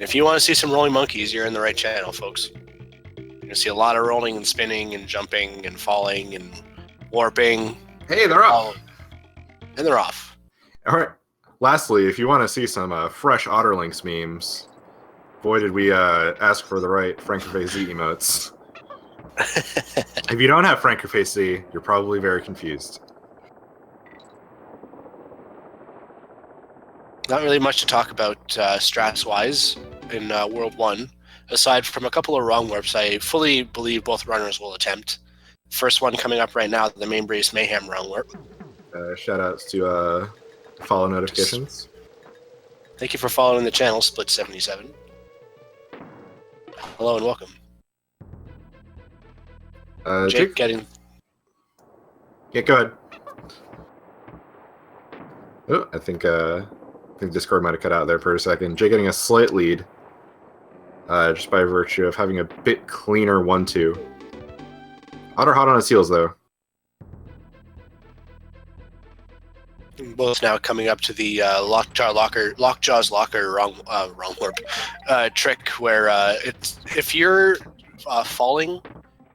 If you want to see some rolling monkeys, you're in the right channel, folks. You're going to see a lot of rolling and spinning and jumping and falling and warping. Hey, they're off. And they're off. All right. Lastly, if you want to see some fresh OtterLinks memes, boy, did we ask for the right Frankerface Z emotes. If you don't have Frankerface Z, you're probably very confused. Not really much to talk about strats-wise in World 1, aside from a couple of wrong warps I fully believe both runners will attempt. First one coming up right now, the Main Brace Mayhem wrong warp. Shoutouts to follow notifications. Thank you for following the channel, Split77. Hello and welcome. Jake getting... Yeah, go ahead. Oh, I think Discord might have cut out there for a second. Jake getting a slight lead, just by virtue of having a bit cleaner 1-2. Otter hot on his heels, though. Both now coming up to the Lockjaw's Locker wrong warp trick, where if you're falling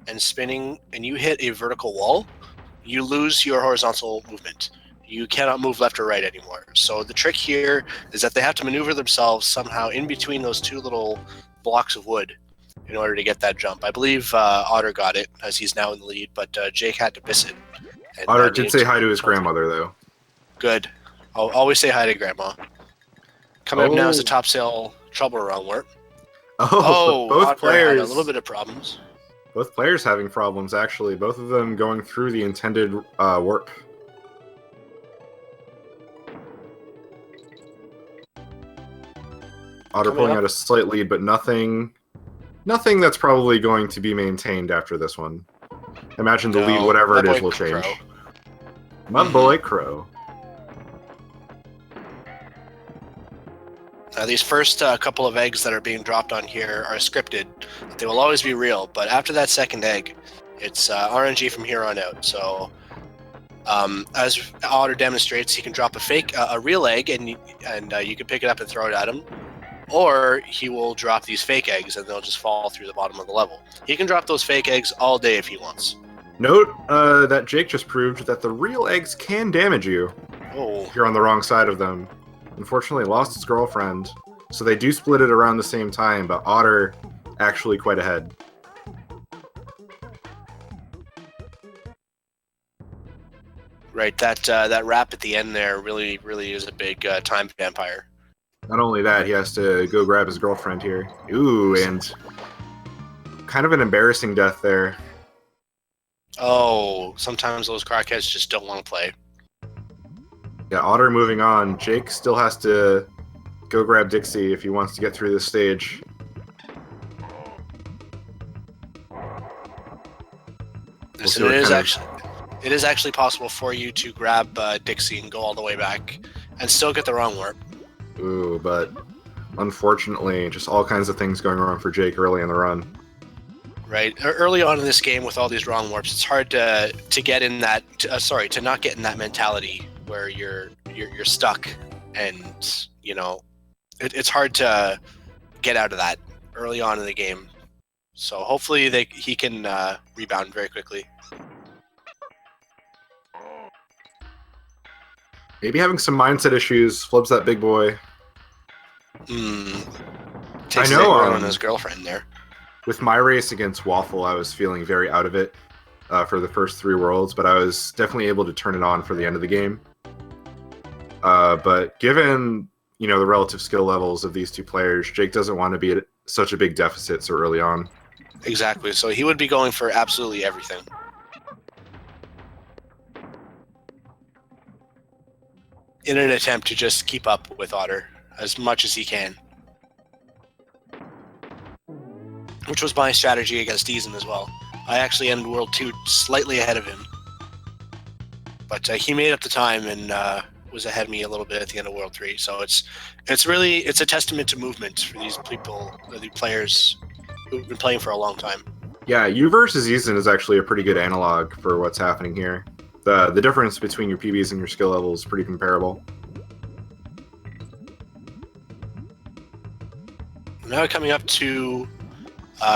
and spinning and you hit a vertical wall, you lose your horizontal movement. You cannot move left or right anymore. So the trick here is that they have to maneuver themselves somehow in between those two little blocks of wood in order to get that jump. I believe Otter got it, as he's now in the lead, but Jake had to miss it. And Otter did say hi to his grandmother, though. Good. I'll always say hi to Grandma. Coming up now is the Topsail Trouble wrong warp. Both players had a little bit of problems. Both players having problems, actually. Both of them going through the intended warp. Otter pulling out a slight lead, but nothing that's probably going to be maintained after this one. Imagine the lead, whatever it is, will change. My boy Crow. These first couple of eggs that are being dropped on here are scripted. They will always be real, but after that second egg, it's RNG from here on out. So, as Otter demonstrates, he can drop a real egg, and you can pick it up and throw it at him. Or he will drop these fake eggs, and they'll just fall through the bottom of the level. He can drop those fake eggs all day if he wants. Note that Jake just proved that the real eggs can damage you if you're on the wrong side of them. Unfortunately, lost his girlfriend, so they do split it around the same time, but Otter actually quite ahead. Right, that wrap at the end there really is a big time vampire. Not only that, he has to go grab his girlfriend here. Ooh, and kind of an embarrassing death there. Oh, sometimes those crackheads just don't want to play. Yeah, Otter moving on. Jake still has to go grab Dixie if he wants to get through this stage. It is actually possible for you to grab Dixie and go all the way back and still get the wrong warp. Ooh, but unfortunately, just all kinds of things going wrong for Jake early in the run. Right, early on in this game with all these wrong warps, it's hard to get in that. To not get in that mentality where you're stuck, and you know, it's hard to get out of that early on in the game. So hopefully he can rebound very quickly. Maybe having some mindset issues. Flips that big boy. Takes on his girlfriend there. With my race against Waffle, I was feeling very out of it for the first 3 worlds, but I was definitely able to turn it on for the end of the game. But given the relative skill levels of these two players, Jake doesn't want to be at such a big deficit so early on. Exactly. So he would be going for absolutely everything. In an attempt to just keep up with Otter as much as he can. Which was my strategy against Eason as well. I actually ended World 2 slightly ahead of him. But he made up the time and was ahead of me a little bit at the end of World 3. So it's a testament to movement for these people, the players who've been playing for a long time. Yeah, you versus Eason is actually a pretty good analog for what's happening here. The difference between your PBs and your skill level is pretty comparable. Now coming up to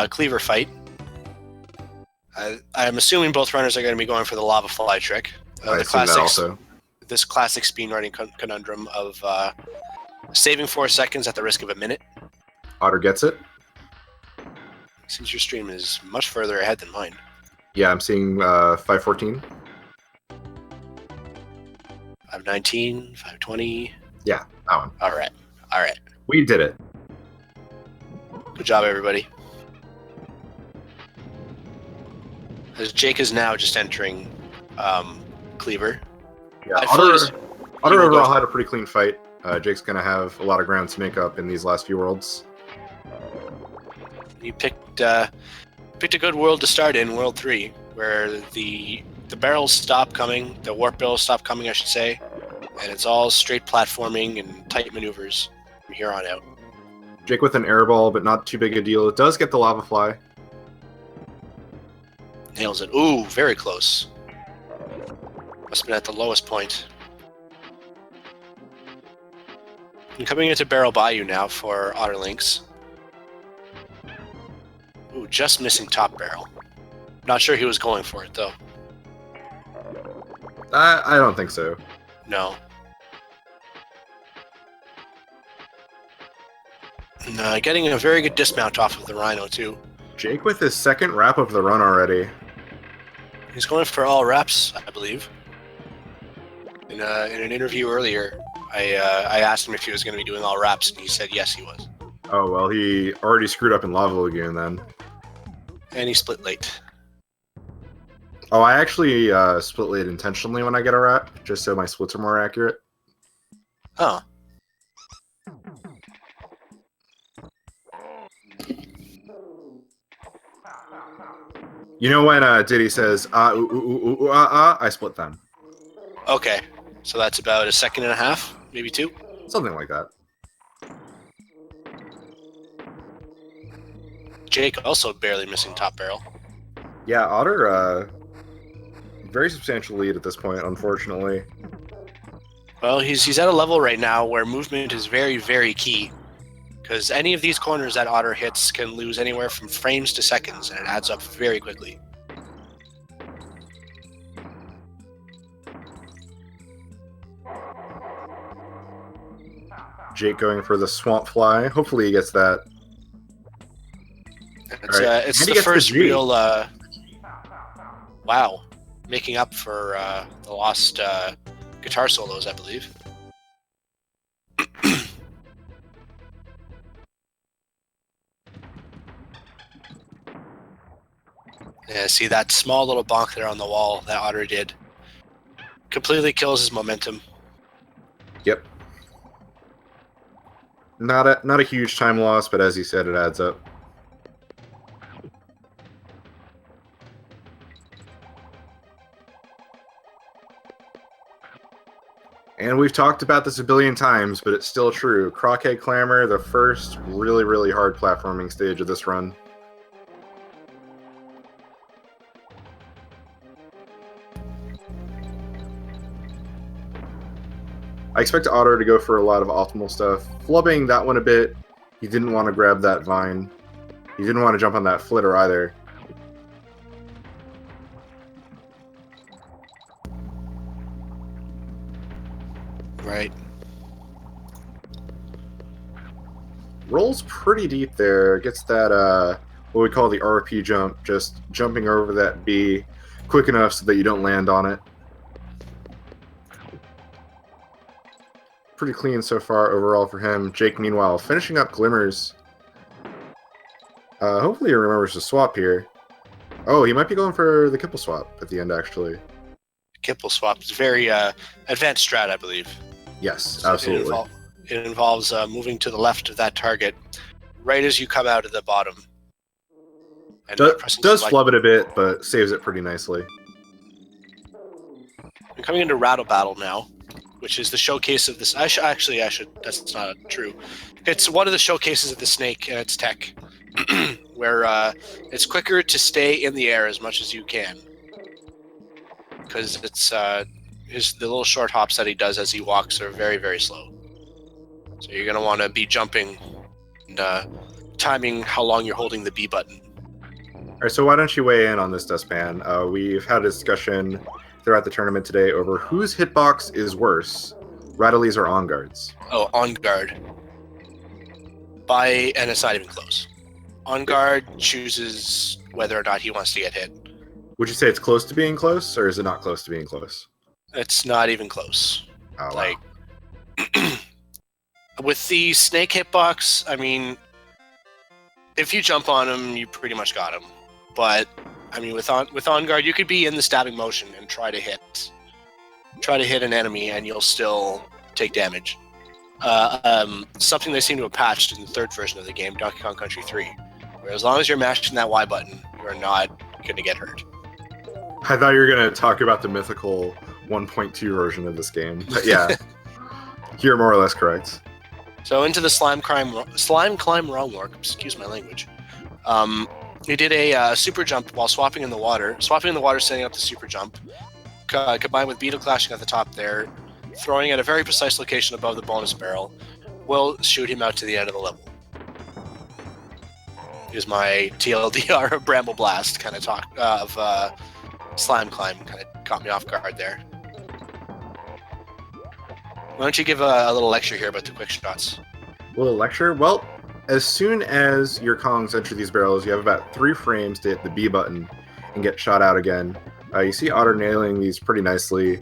Cleaver fight. I'm assuming both runners are going to be going for the lava fly trick. I The assume that also. This classic speedrunning conundrum of saving 4 seconds at the risk of a minute. Otter gets it. Since your stream is much further ahead than mine. Yeah, I'm seeing 514. 519, 520. Yeah, that one. All right. We did it. Good job, everybody. As Jake is now just entering Cleaver. Yeah, I feel Otter will go overall had a pretty clean fight. Jake's going to have a lot of ground to make up in these last few worlds. You picked a good world to start in, World 3, where the barrels stop coming, the warp barrels stop coming, I should say, and it's all straight platforming and tight maneuvers from here on out. Jake with an air ball, but not too big a deal. It does get the lava fly. Nails it. Ooh, very close. Must have been at the lowest point. I'm coming into Barrel Bayou now for OtterLinks. Ooh, just missing top barrel. Not sure he was going for it, though. I don't think so. No. And, getting a very good dismount off of the Rhino, too. Jake with his second wrap of the run already. He's going for all reps, I believe. In an interview earlier, I asked him if he was going to be doing all reps, and he said yes, he was. Oh, well, he already screwed up in Lava Lagoon then. And he split late. Oh, I actually split late intentionally when I get a wrap, just so my splits are more accurate. Huh. You know when Diddy says, I split them. Okay. So that's about a second and a half, maybe 2? Something like that. Jake also barely missing top barrel. Yeah, Otter, very substantial lead at this point, unfortunately. Well, he's at a level right now where movement is very, very key. Because any of these corners that Otter hits can lose anywhere from frames to seconds, and it adds up very quickly. Jake going for the swamp fly. Hopefully he gets that. It's the first real... wow. Making up for the lost guitar solos, I believe. Yeah, see that small little bonk there on the wall that Otter did. Completely kills his momentum. Yep. Not a huge time loss, but as you said, it adds up. And we've talked about this a billion times, but it's still true. Crockhead Clamor, the first really, really hard platforming stage of this run. I expect Otter to go for a lot of optimal stuff. Flubbing that one a bit. He didn't want to grab that vine. He didn't want to jump on that flitter either. Right. Rolls pretty deep there. Gets that, what we call the RP jump. Just jumping over that B quick enough so that you don't land on it. Pretty clean so far overall for him. Jake, meanwhile, finishing up Glimmers. Hopefully he remembers to swap here. Oh, he might be going for the Kipple swap at the end, actually. Kipple swap is very advanced strat, I believe. Yes, So absolutely. It involves moving to the left of that target right as you come out of the bottom. And Does flub it a bit, but saves it pretty nicely. We're coming into Rattle Battle now, which is the showcase of this. That's not true. It's one of the showcases of the snake and its tech, where it's quicker to stay in the air as much as you can. Because it's the little short hops that he does as he walks are very, very slow. So you're going to want to be jumping and timing how long you're holding the B button. All right, so why don't you weigh in on this, Dustpan? We've had a discussion throughout the tournament today over whose hitbox is worse, Rattleys or On Guards. Oh, On Guard. And it's not even close. On Guard chooses whether or not he wants to get hit. Would you say it's close to being close, or is it not close to being close? It's not even close. Oh, like, wow. With the snake hitbox, I mean, if you jump on him, you pretty much got him. But I mean, with on guard, you could be in the stabbing motion and try to hit an enemy, and you'll still take damage. Something they seem to have patched in the third version of the game, Donkey Kong Country 3, where as long as you're mashing that Y button, you are not going to get hurt. I thought you were going to talk about the mythical 1.2 version of this game, but yeah, you're more or less correct. So into the slime climb wrong warp. Excuse my language. You did a super jump while swapping in the water. Swapping in the water, setting up the super jump, combined with beetle clashing at the top there, throwing at a very precise location above the bonus barrel, will shoot him out to the end of the level. Is my TLDR Bramble Blast kind of talk of slime climb kind of caught me off guard there. Why don't you give a little lecture here about the quick shots? A little lecture? Well, as soon as your Kongs enter these barrels, you have about 3 frames to hit the B button and get shot out again. You see Otter nailing these pretty nicely.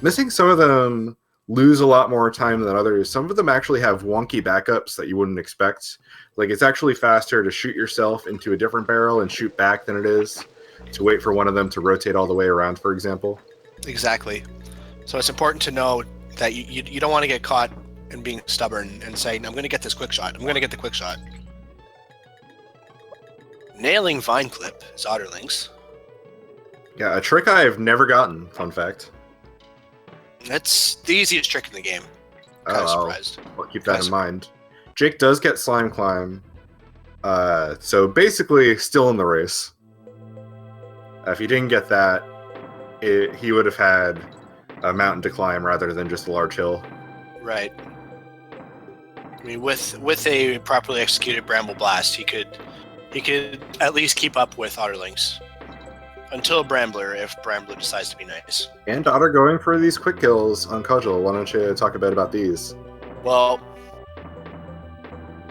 Missing some of them lose a lot more time than others. Some of them actually have wonky backups that you wouldn't expect. Like, it's actually faster to shoot yourself into a different barrel and shoot back than it is to wait for one of them to rotate all the way around, for example. Exactly. So it's important to know that you don't want to get caught in being stubborn and saying, I'm going to get this quick shot. I'm going to get the quick shot. Nailing Vine Clip is OtterLinks. Yeah, a trick I have never gotten, fun fact. That's the easiest trick in the game. Kind of surprised. I'll keep that in mind. Jake does get Slime Climb. So basically, still in the race. If he didn't get that, he would have had a mountain to climb rather than just a large hill. Right. I mean, with a properly executed Bramble Blast, he could at least keep up with OtterLinks. Until Brambler, if Brambler decides to be nice. And Otter going for these quick kills on Cudgel. Why don't you talk a bit about these? Well,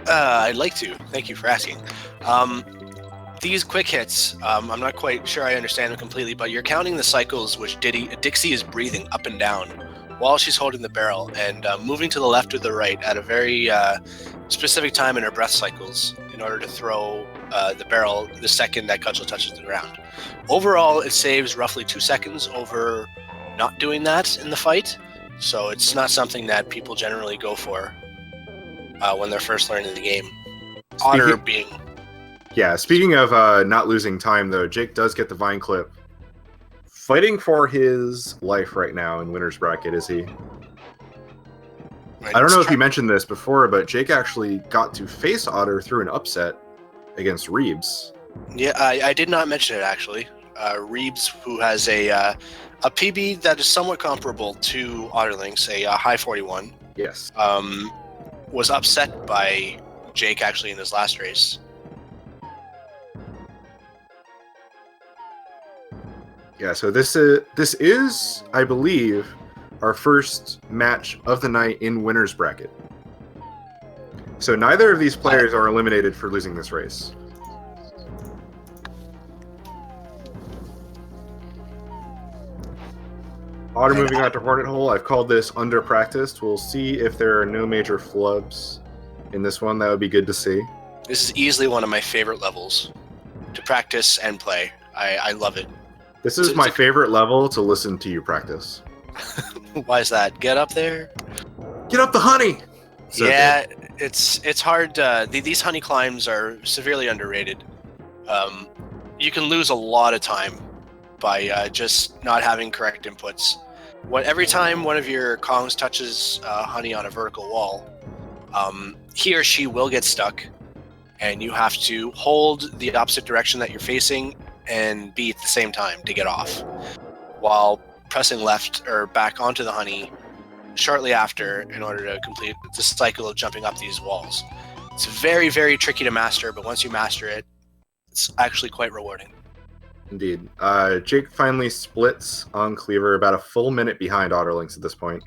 I'd like to. Thank you for asking. These quick hits, I'm not quite sure I understand them completely, but you're counting the cycles which Dixie is breathing up and down while she's holding the barrel and moving to the left or the right at a very specific time in her breath cycles in order to throw the barrel the second that Cudgel touches the ground. Overall, it saves roughly 2 seconds over not doing that in the fight, so it's not something that people generally go for when they're first learning the game. Otter being... Yeah, speaking of not losing time, though, Jake does get the Vine Clip. Fighting for his life right now in winner's bracket, is he? Right, I don't know if you mentioned this before, but Jake actually got to face Otter through an upset against Reebs. Yeah, I did not mention it, actually. Reebs, who has a PB that is somewhat comparable to OtterLinks, a high 41. Yes. Was upset by Jake, actually, in his last race. Yeah, so this is, I believe, our first match of the night in winner's bracket. So neither of these players are eliminated for losing this race. Otter moving out to Hornet Hole. I've called this under practiced. We'll see if there are no major flubs in this one. That would be good to see. This is easily one of my favorite levels to practice and play. I love it. This is my favorite level to listen to you practice. Why is that? Get up there. Get up the honey. So yeah, good. It's hard. These honey climbs are severely underrated. You can lose a lot of time by just not having correct inputs. Every time one of your Kongs touches honey on a vertical wall, he or she will get stuck, and you have to hold the opposite direction that you're facing and B at the same time to get off, while pressing left or back onto the honey shortly after in order to complete the cycle of jumping up these walls. It's very, very tricky to master, but once you master it, it's actually quite rewarding. Indeed. Jake finally splits on Cleaver about a full minute behind OtterLinks at this point.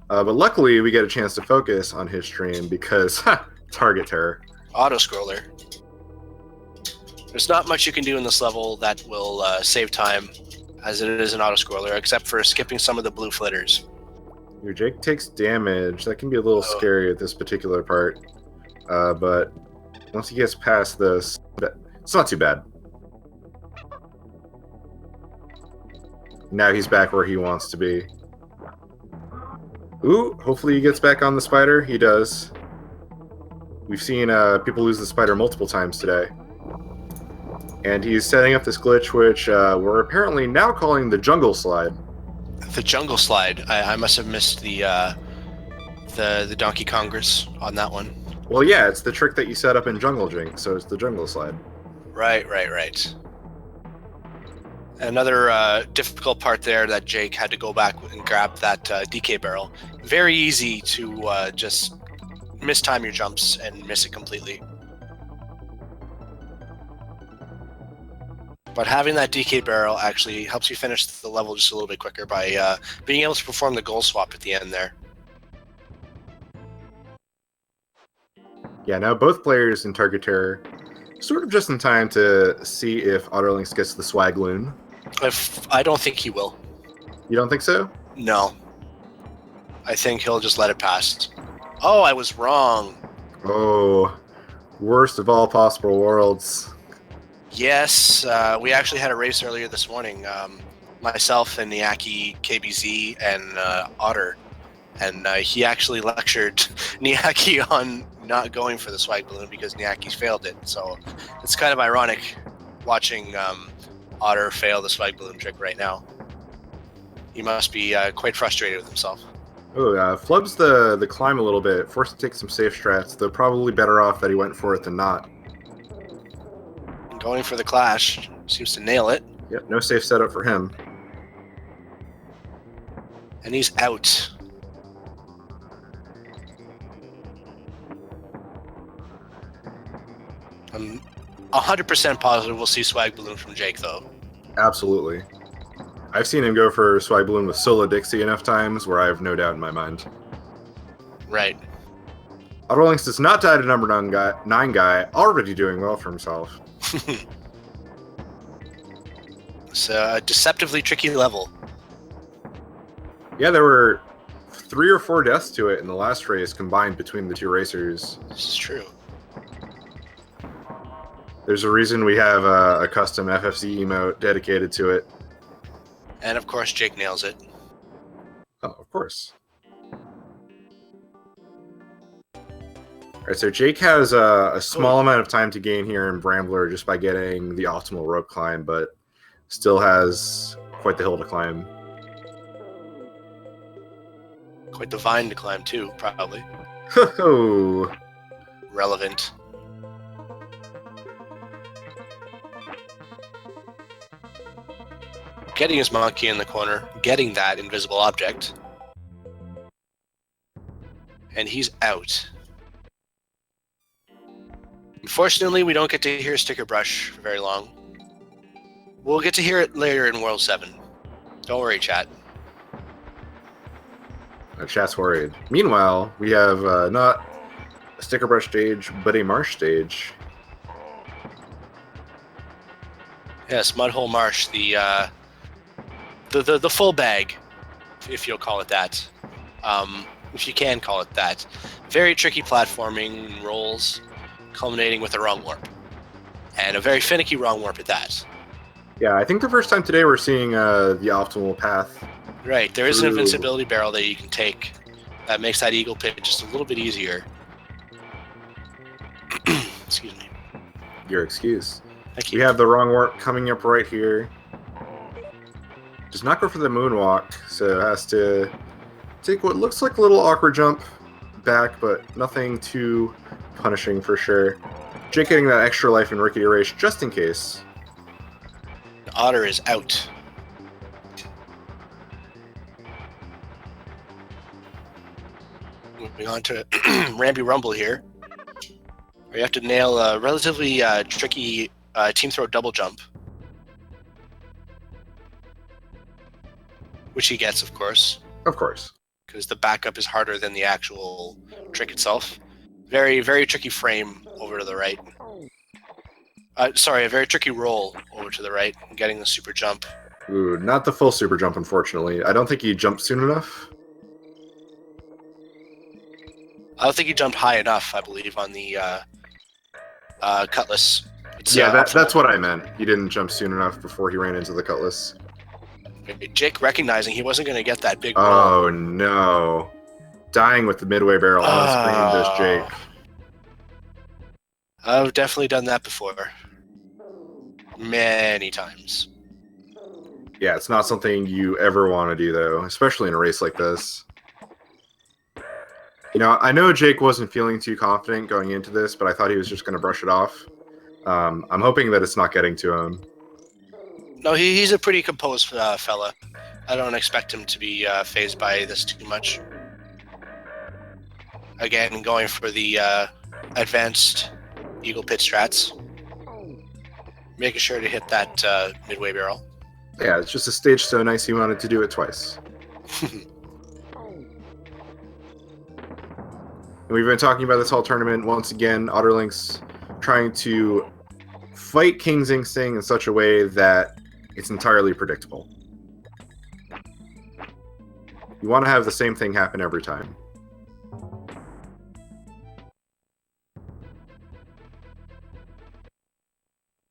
But luckily, we get a chance to focus on his stream because target terror. Auto-scroller. There's not much you can do in this level that will save time, as it is an auto-scroller, except for skipping some of the blue flitters. Your Jake takes damage. That can be a little scary at this particular part. But once he gets past this, it's not too bad. Now he's back where he wants to be. Ooh, hopefully he gets back on the spider. He does. We've seen people lose the spider multiple times today. And he's setting up this glitch, which we're apparently now calling the jungle slide. The jungle slide. I must have missed the Donkey Congress on that one. Well, yeah, it's the trick that you set up in Jungle Jink, so it's the jungle slide. Right. Another difficult part there that Jake had to go back and grab that DK barrel. Very easy to just mistime your jumps and miss it completely. But having that DK barrel actually helps you finish the level just a little bit quicker by being able to perform the goal swap at the end there. Yeah, now both players in Target Terror sort of just in time to see if OtterLinks gets the swag loon. I don't think he will. You don't think so? No. I think he'll just let it pass. Oh, I was wrong. Oh, worst of all possible worlds. Yes, we actually had a race earlier this morning. Myself and Niaki, KBZ, and Otter. And he actually lectured Niaki on not going for the swag balloon because Niaki's failed it. So it's kind of ironic watching Otter fail the swag balloon trick right now. He must be quite frustrated with himself. Oh, flubs the climb a little bit, forced to take some safe strats, though probably better off that he went for it than not. Going for the clash, seems to nail it. Yep, no safe setup for him. And he's out. I'm 100% positive we'll see swag balloon from Jake, though. Absolutely. I've seen him go for swag balloon with Solo Dixie enough times where I have no doubt in my mind. Right. OtterLinks does not die to number 9 guy, already doing well for himself. It's a deceptively tricky level. Yeah, there were 3 or 4 deaths to it in the last race combined between the two racers. This is true. There's a reason we have a custom FFC emote dedicated to it. And of course, Jake nails it. Oh, of course. Alright, so Jake has a small amount of time to gain here in Brambler just by getting the optimal rope climb, but still has quite the hill to climb. Quite the vine to climb, too, probably. Ho-ho! Relevant. Getting his monkey in the corner, getting that invisible object. And he's out. Unfortunately, we don't get to hear Sticker Brush for very long. We'll get to hear it later in World 7. Don't worry, chat. Chat's worried. Meanwhile, we have not a Sticker Brush stage, but a marsh stage. Yes, Mudhole Marsh, the full bag, if you'll call it that. If you can call it that. Very tricky platforming rolls, culminating with a wrong warp. And a very finicky wrong warp at that. Yeah, I think the first time today we're seeing the optimal path. Right, there is an invincibility barrel that you can take that makes that eagle pit just a little bit easier. Excuse me. Your excuse. Thank you. We have the wrong warp coming up right here. Does not go for the moonwalk, so has to take what looks like a little awkward jump back, but nothing too punishing for sure. Jake getting that extra life in Rickety Race just in case. Otter is out. Moving on to Ramby Rumble here, where you have to nail a relatively tricky team throw double jump, which he gets, of course. Of course. Because the backup is harder than the actual trick itself. Very, very tricky frame over to the right. Sorry, a very tricky roll over to the right, getting the super jump. Ooh, not the full super jump, unfortunately. I don't think he jumped soon enough. I don't think he jumped high enough, I believe, on the cutlass. Yeah, that's what I meant. He didn't jump soon enough before he ran into the cutlass. Jake recognizing he wasn't going to get that big roll. Oh, no. Dying with the midway barrel on the screen, does Jake. I've definitely done that before. Many times. Yeah, it's not something you ever want to do, though, especially in a race like this. You know, I know Jake wasn't feeling too confident going into this, but I thought he was just going to brush it off. I'm hoping that it's not getting to him. No, he's a pretty composed fella. I don't expect him to be fazed by this too much. Again, going for the advanced Eagle Pit strats. Making sure to hit that midway barrel. Yeah, it's just a stage so nice he wanted to do it twice. And we've been talking about this whole tournament. Once again, OtterLinks trying to fight King Zing Sing in such a way that it's entirely predictable. You want to have the same thing happen every time.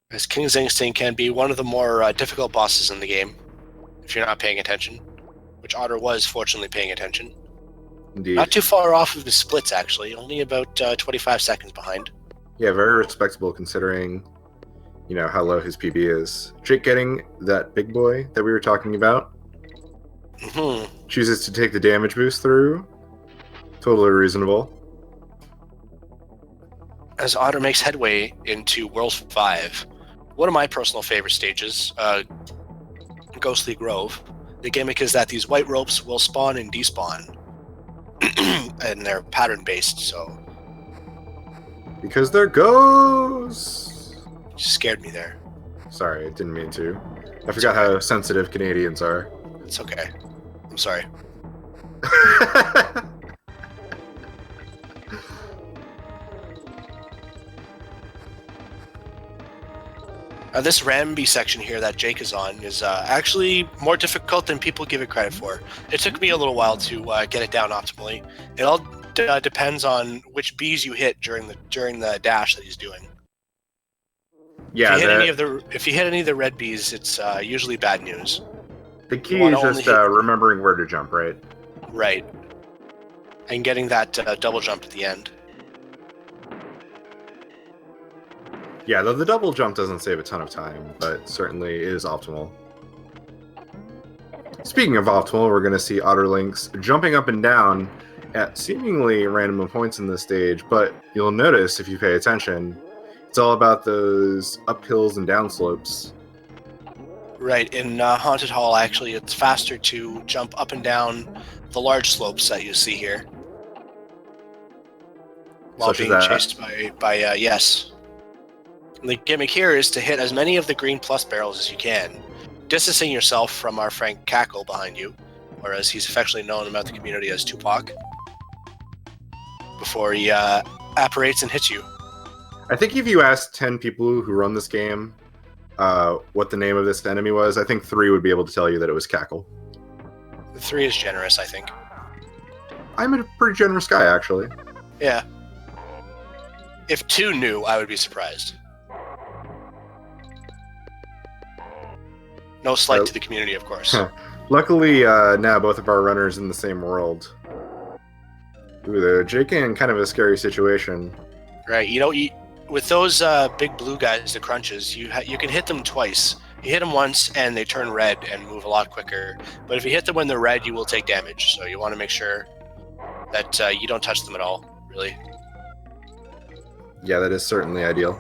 As King Zing Sing can be one of the more difficult bosses in the game, if you're not paying attention, which Otter was fortunately paying attention. Indeed. Not too far off of the splits, actually. Only about 25 seconds behind. Yeah, very respectable considering, you know, how low his PB is. Jake getting that big boy that we were talking about. Mm-hmm. Chooses to take the damage boost through. Totally reasonable. As Otter makes headway into World 5, one of my personal favorite stages, Ghostly Grove. The gimmick is that these white ropes will spawn and despawn. And they're pattern-based, so... Because they're ghosts! Just scared me there. Sorry, I didn't mean to. I forgot how sensitive Canadians are. It's okay. I'm sorry. This Ramby section here that Jake is on is actually more difficult than people give it credit for. It took me a little while to get it down optimally. It all depends on which bees you hit during the dash that he's doing. Yeah, if you hit any of the red bees, it's usually bad news. The key is just remembering where to jump, right? Right. And getting that double jump at the end. Yeah, though the double jump doesn't save a ton of time, but certainly is optimal. Speaking of optimal, we're going to see OtterLinks jumping up and down at seemingly random points in this stage, but you'll notice, if you pay attention, it's all about those uphills and downslopes. Right, in Haunted Hall, actually, it's faster to jump up and down the large slopes that you see here. While being chased by yes. The gimmick here is to hit as many of the green plus barrels as you can, distancing yourself from our Frank Cackle behind you, or as he's affectionately known about the community as Tupac, before he apparates and hits you. I think if you asked 10 people who run this game what the name of this enemy was, I think 3 would be able to tell you that it was Cackle. 3 is generous, I think. I'm a pretty generous guy, actually. Yeah. If 2 knew, I would be surprised. No slight to the community, of course. Luckily, now both of our runners in the same world. Ooh, though, Jake in kind of a scary situation. Right, you know, with those big blue guys, the crunches, you can hit them twice. You hit them once, and they turn red and move a lot quicker. But if you hit them when they're red, you will take damage. So you want to make sure that you don't touch them at all, really. Yeah, that is certainly ideal.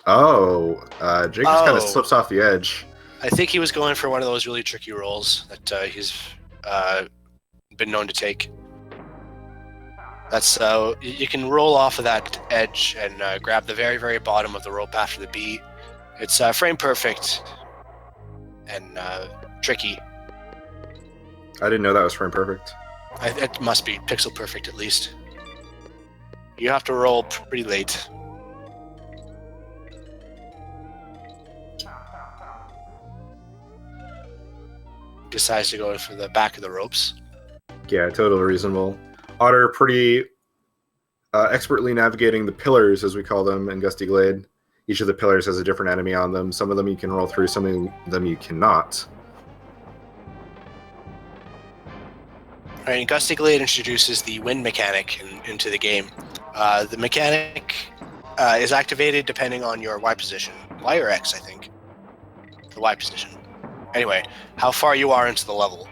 Oh, Jake just kind of slips off the edge. I think he was going for one of those really tricky rolls that he's been known to take. That's you can roll off of that edge and grab the very, very bottom of the rope after the B. It's frame perfect and tricky. I didn't know that was frame perfect. It must be pixel perfect at least. You have to roll pretty late. Decides to go for the back of the ropes. Yeah, totally reasonable. Otter pretty expertly navigating the pillars, as we call them, in Gusty Glade. Each of the pillars has a different enemy on them. Some of them you can roll through, some of them you cannot. All right, Gusty Glade introduces the wind mechanic into the game. The mechanic is activated depending on your Y position. Y or X, I think. The Y position. Anyway, how far you are into the level.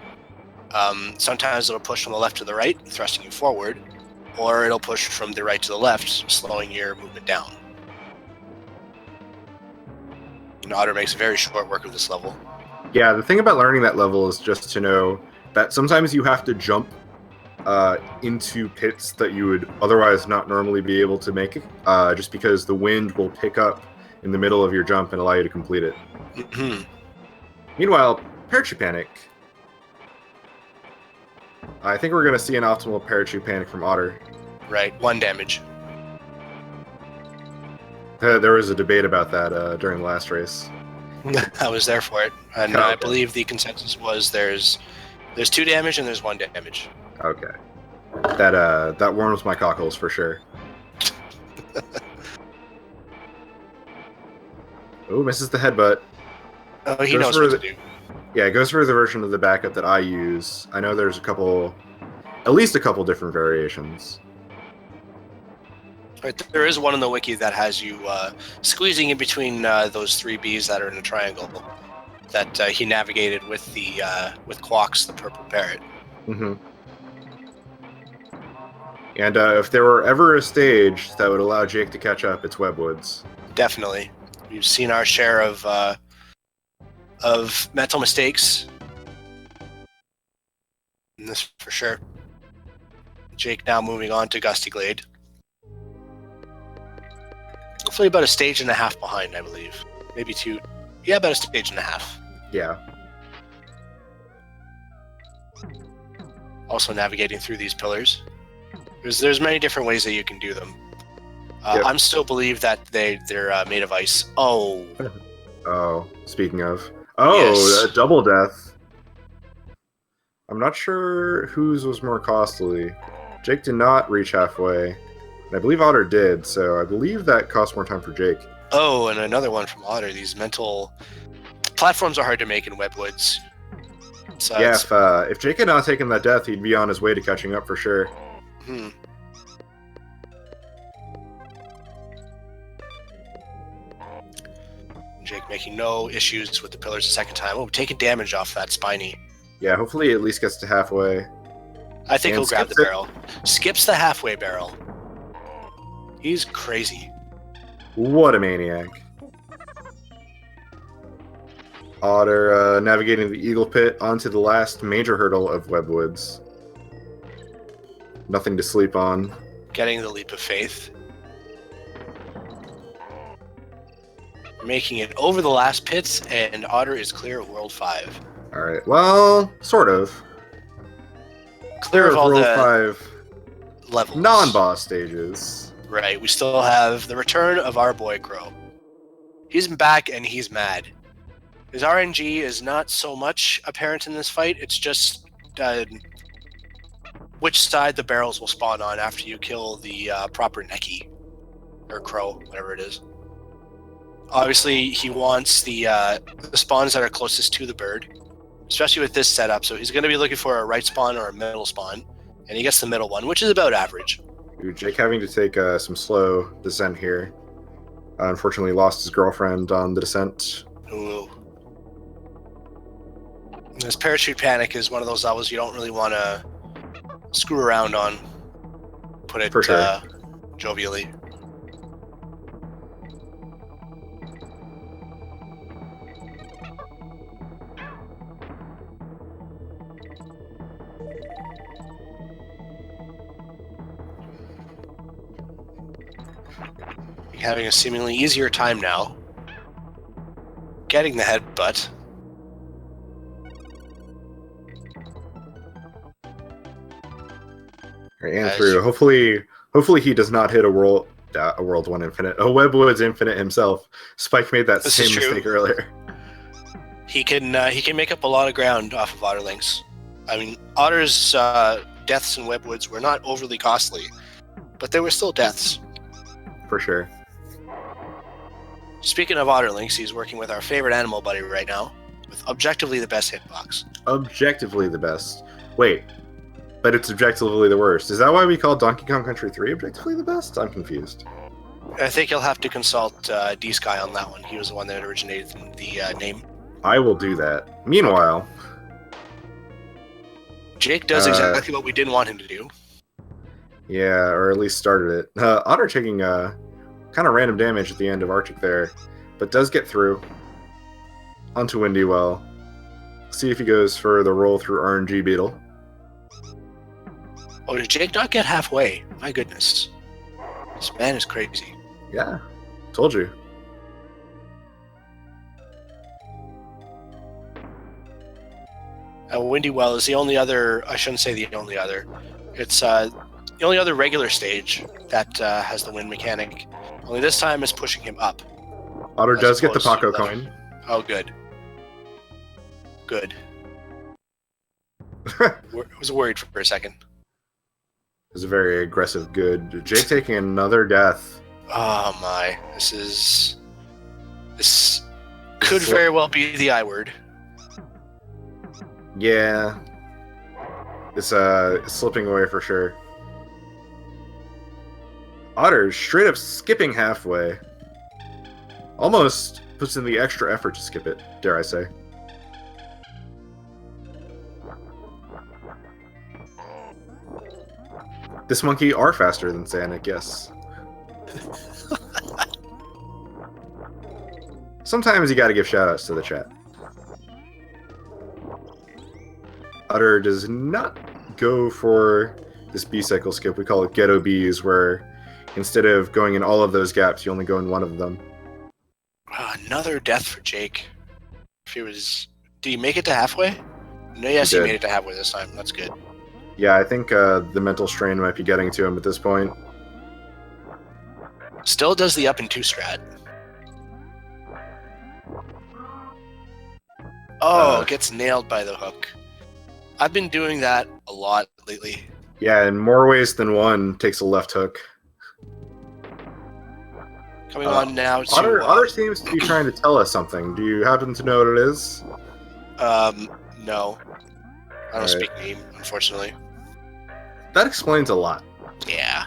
Sometimes it'll push from the left to the right, thrusting you forward, or it'll push from the right to the left, slowing your movement down. Otter makes very short work of this level. Yeah, the thing about learning that level is just to know that sometimes you have to jump into pits that you would otherwise not normally be able to make, just because the wind will pick up in the middle of your jump and allow you to complete it. Meanwhile, Parachute Panic. I think we're going to see an optimal Parachute Panic from Otter. Right, 1 damage. There was a debate about that during the last race. I was there for it, and Okay. I believe the consensus was there's 2 damage and there's 1 damage. Okay. That warms my cockles for sure. Oh, misses the headbutt. Oh, he knows what to do. Yeah, it goes for the version of the backup that I use. I know there's at least a couple different variations. Right, there is one in the wiki that has you squeezing in between those 3 Bs that are in a triangle that he navigated with with Quox, the purple parrot. Mm-hmm. And if there were ever a stage that would allow Jake to catch up, it's Webwoods. Definitely, we've seen our share of mental mistakes. And this for sure. Jake now moving on to Gusty Glade. Hopefully about a stage and a half behind, I believe. Maybe 2. Yeah, about a stage and a half. Yeah. Also navigating through these pillars. There's many different ways that you can do them. Yep. I'm still believe that they're made of ice. Oh. Oh, speaking of. Oh, Yes. A double death. I'm not sure whose was more costly. Jake did not reach halfway. And I believe Otter did, so I believe that cost more time for Jake. Oh, and another one from Otter. These mental platforms are hard to make in Webwoods. Yeah, if Jake had not taken that death, he'd be on his way to catching up for sure. Jake making no issues with the pillars a second time. Oh, taking damage off that spiny. Yeah, hopefully he at least gets to halfway. I think And he'll grab the skips it. barrel. Skips the halfway barrel. He's crazy. What a maniac. Otter navigating the Eagle Pit onto the last major hurdle of Webwoods. Nothing to sleep on. Getting the leap of faith. Making it over the last pits, and Otter is clear of World 5. Alright, well, sort of. Clear of all World the 5 levels. non-boss stages. Right, we still have the return of our boy Crow. He's back and he's mad. His RNG is not so much apparent in this fight, it's just which side the barrels will spawn on after you kill the proper Neki. Or Crow, whatever it is. Obviously, he wants the spawns that are closest to the bird, especially with this setup, so he's going to be looking for a right spawn or a middle spawn, and he gets the middle one, which is about average. Ooh, Jake having to take some slow descent here. Unfortunately lost his girlfriend on the descent. Ooh. This Parachute Panic is one of those levels you don't really want to screw around on. Put it For sure. jovially. Having a seemingly easier time now. Getting the headbutt. Right, and through. Hopefully he does not hit a World 1 Infinite. A Webwoods Infinite himself. Spike made that same mistake earlier. He can make up a lot of ground off of OtterLinks. I mean, Otter's deaths in Webwoods were not overly costly, but they were still deaths. For sure. Speaking of OtterLinks, he's working with our favorite animal buddy right now, with objectively the best hitbox. Objectively the best. Wait, but it's objectively the worst. Is that why we call Donkey Kong Country 3 objectively the best? I'm confused. I think you'll have to consult D-Sky on that one. He was the one that originated the name. I will do that. Meanwhile, Jake does exactly what we didn't want him to do. Yeah, or at least started it. Otter taking kind of random damage at the end of Arctic there, but does get through onto Windy Well. See if he goes for the roll through RNG Beetle. Oh, did Jake not get halfway? My goodness. This man is crazy. Yeah, told you. Windy Well is the only other, I shouldn't say the only other, it's the only other regular stage that has the wind mechanic. Only this time is pushing him up. Otter does get the Paco coin. Oh, good. Good. I was worried for a second. It was a very aggressive good. Jake taking another death. Oh my, this could very well be the I word. Yeah. It's slipping away for sure. Otter straight up skipping halfway. Almost puts in the extra effort to skip it, dare I say. This monkey are faster than Sanic, yes. Sometimes you gotta give shoutouts to the chat. Otter does not go for this B-cycle skip. We call it Ghetto Bs, where instead of going in all of those gaps, you only go in one of them. Another death for Jake. Did he make it to halfway? No, yes, he made it to halfway this time. That's good. Yeah, I think the mental strain might be getting to him at this point. Still does the up and 2 strat. Oh, gets nailed by the hook. I've been doing that a lot lately. Yeah, in more ways than one, takes a left hook. Coming on now to... Otter seems to be trying to tell us something. Do you happen to know what it is? No. I don't speak name, unfortunately. That explains a lot. Yeah.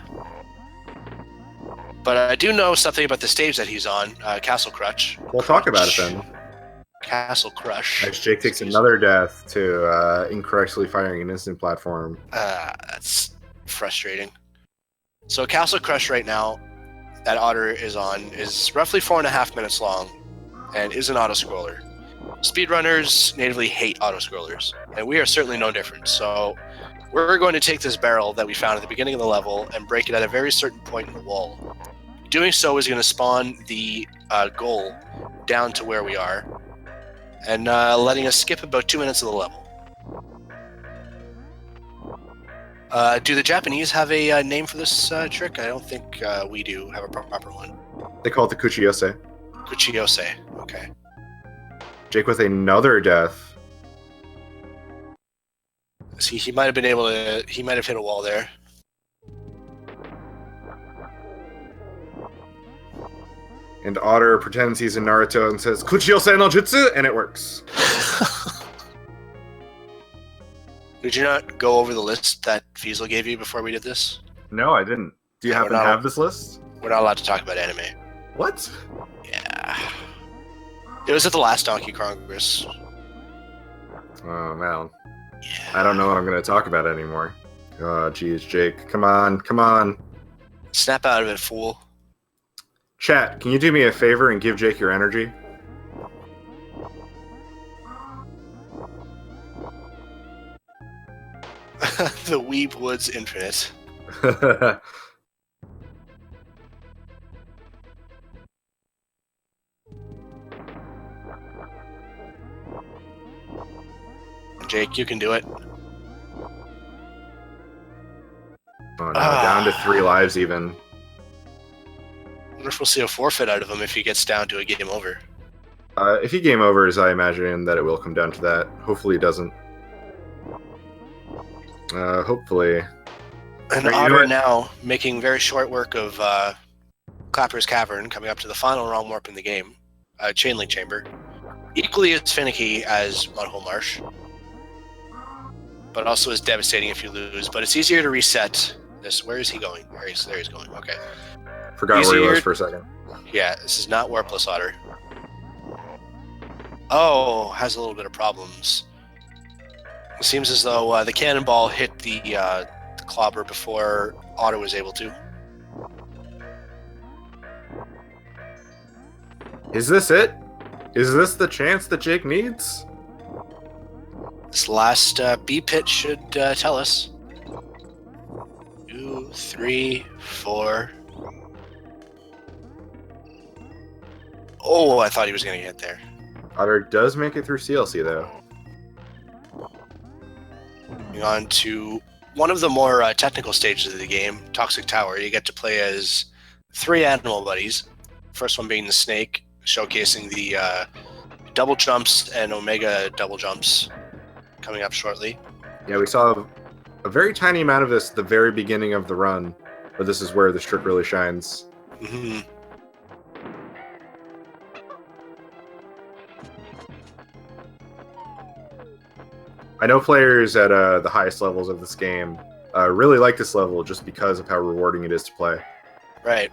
But I do know something about the stage that he's on, Castle Crush. We'll talk about it then. Castle Crush. As Jake takes another death to incorrectly firing an instant platform. That's frustrating. So Castle Crush right now, that Otter is on, is roughly 4.5 minutes long, and is an auto-scroller. Speedrunners natively hate auto-scrollers, and we are certainly no different. So we're going to take this barrel that we found at the beginning of the level and break it at a very certain point in the wall. Doing so is going to spawn the goal down to where we are, and letting us skip about 2 minutes of the level. Do the Japanese have a name for this trick? I don't think we do have a proper one. They call it the Kuchiyose. Kuchiyose, okay. Jake with another death. See, he might have been able to... He might have hit a wall there. And Otter pretends he's in Naruto and says, Kuchiyose no Jutsu, and it works. Did you not go over the list that Fiesel gave you before we did this? No, I didn't. Do you happen to have this list? We're not allowed to talk about anime. What? Yeah. It was at the last Donkey Congress. Oh, man. Yeah. I don't know what I'm going to talk about anymore. Oh, geez, Jake. Come on, come on. Snap out of it, fool. Chat, can you do me a favor and give Jake your energy? The Weeb Woods Infinite. Jake, you can do it. Oh no, down to 3 lives even. I wonder if we'll see a forfeit out of him if he gets down to a game over. If he game overs, I imagine that it will come down to that. Hopefully it doesn't. Hopefully. And Otter now making very short work of Clapper's Cavern, coming up to the final wrong warp in the game. Chain Link Chamber. Equally as finicky as Mudhole Marsh. But also as devastating if you lose. But it's easier to reset this. Where is he going? There he's going. Okay. Forgot where he was for a second. Yeah, this is not Warpless Otter. Oh, has a little bit of problems. It seems as though the cannonball hit the clobber before Otter was able to. Is this it? Is this the chance that Jake needs? This last B pit should tell us. 2, 3, 4. Oh, I thought he was going to get there. Otter does make it through CLC, though. Moving on to one of the more technical stages of the game, Toxic Tower. You get to play as 3 animal buddies. First one being the snake, showcasing the double jumps and omega double jumps coming up shortly. Yeah, we saw a very tiny amount of this at the very beginning of the run, but this is where the trick really shines. Mm-hmm. I know players at the highest levels of this game really like this level just because of how rewarding it is to play. Right.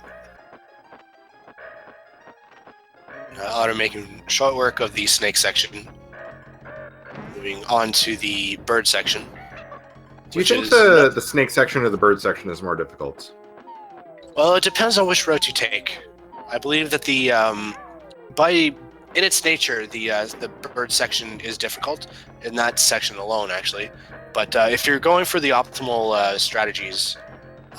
Otter making short work of the snake section. Moving on to the bird section. Do you think the snake section or the bird section is more difficult? Well, it depends on which route you take. I believe that the in its nature, the bird section is difficult in that section alone, actually. But if you're going for the optimal strategies